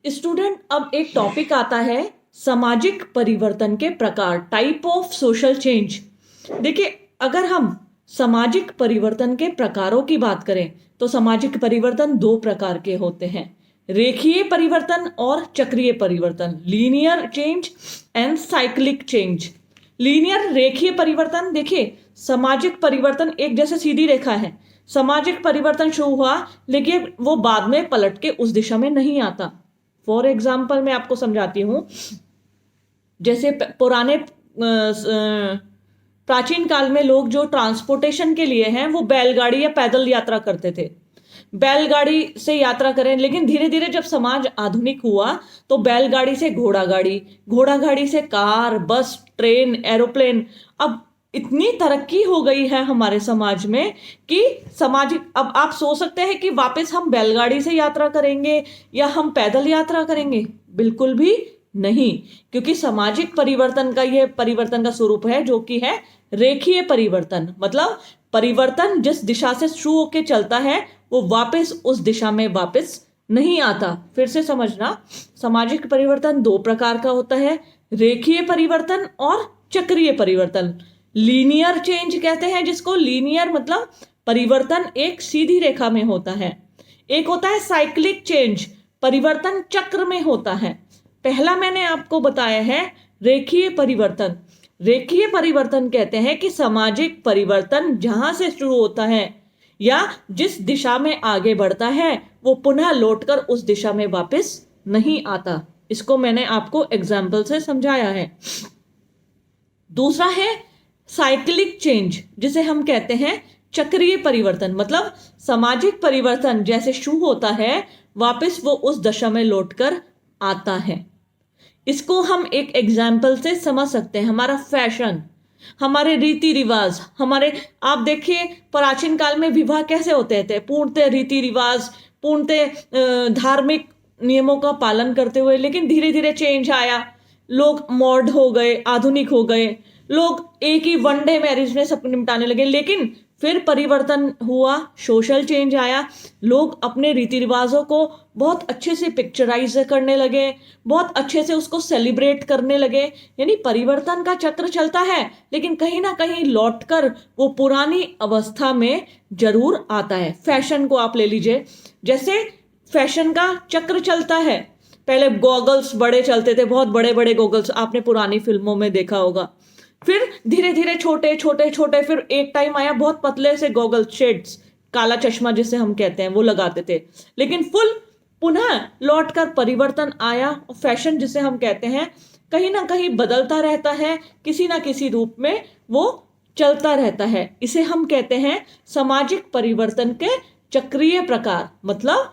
Student, अब एक topic आता है सामाजिक परिवर्तन के प्रकार, टाइप ऑफ सोशल चेंज। देखिए, अगर हम सामाजिक परिवर्तन के प्रकारों की बात करें तो सामाजिक परिवर्तन दो प्रकार के होते हैं, रेखीय परिवर्तन और चक्रीय परिवर्तन, linear change and cyclic change. Linear रेखीय परिवर्तन, देखिए सामाजिक परिवर्तन एक जैसे सीधी रेखा है, सामाजिक परिवर्तन शुरू हुआ लेकिन वो बाद में पलट के उस दिशा में नहीं आता। फॉर एग्जाम्पल मैं आपको समझाती हूं, जैसे पुराने प्राचीन काल में लोग जो ट्रांसपोर्टेशन के लिए हैं वो बैलगाड़ी या पैदल यात्रा करते थे। बैलगाड़ी से यात्रा करें, लेकिन धीरे धीरे जब समाज आधुनिक हुआ तो बैलगाड़ी से घोड़ा गाड़ी, घोड़ा गाड़ी से कार, बस, ट्रेन, एरोप्लेन। अब इतनी तरक्की हो गई है हमारे समाज में कि सामाजिक, अब आप सोच सकते हैं कि वापस हम बैलगाड़ी से यात्रा करेंगे या हम पैदल यात्रा करेंगे? बिल्कुल भी नहीं, क्योंकि सामाजिक परिवर्तन का यह परिवर्तन का स्वरूप है जो कि है रेखीय परिवर्तन। मतलब परिवर्तन जिस दिशा से शुरू होकर चलता है वो वापस उस दिशा में वापस नहीं आता। फिर से समझना, सामाजिक परिवर्तन दो प्रकार का होता है, रेखीय परिवर्तन और चक्रीय परिवर्तन। लीनियर चेंज कहते हैं जिसको, लीनियर मतलब परिवर्तन एक सीधी रेखा में होता है। एक होता है साइक्लिक चेंज, परिवर्तन चक्र में होता है। पहला मैंने आपको बताया है रेखीय परिवर्तन। रेखीय परिवर्तन कहते हैं कि सामाजिक परिवर्तन जहां से शुरू होता है या जिस दिशा में आगे बढ़ता है वो पुनः लौटकर उस दिशा में वापस नहीं आता। इसको मैंने आपको एग्जाम्पल से समझाया है। दूसरा है साइक्लिक चेंज, जिसे हम कहते हैं चक्रीय परिवर्तन। मतलब सामाजिक परिवर्तन जैसे शुरू होता है वापस वो उस दशा में लौटकर आता है। इसको हम एक एग्जाम्पल से समझ सकते हैं। हमारा फैशन, हमारे रीति रिवाज, हमारे, आप देखिए प्राचीन काल में विवाह कैसे होते थे, पूर्णतः रीति रिवाज, पूर्णतः धार्मिक नियमों का पालन करते हुए। लेकिन धीरे धीरे चेंज आया, लोग मॉडर्न हो गए, आधुनिक हो गए, लोग एक ही वन डे मैरिज में सब निपटाने लगे। लेकिन फिर परिवर्तन हुआ, सोशल चेंज आया, लोग अपने रीति रिवाजों को बहुत अच्छे से पिक्चराइज करने लगे, बहुत अच्छे से उसको सेलिब्रेट करने लगे। यानी परिवर्तन का चक्र चलता है लेकिन कहीं ना कहीं लौटकर वो पुरानी अवस्था में जरूर आता है। फैशन को आप ले लीजिए, जैसे फैशन का चक्र चलता है। पहले गॉगल्स बड़े चलते थे, बहुत बड़े बड़े गॉगल्स आपने पुरानी फिल्मों में देखा होगा। फिर धीरे धीरे छोटे छोटे छोटे, फिर एक टाइम आया बहुत पतले से गॉगल, शेड्स, काला चश्मा जिसे हम कहते हैं, वो लगाते थे। लेकिन फुल पुनः लौटकर परिवर्तन आया। फैशन जिसे हम कहते हैं कहीं ना कहीं बदलता रहता है, किसी ना किसी रूप में वो चलता रहता है। इसे हम कहते हैं सामाजिक परिवर्तन के चक्रीय प्रकार। मतलब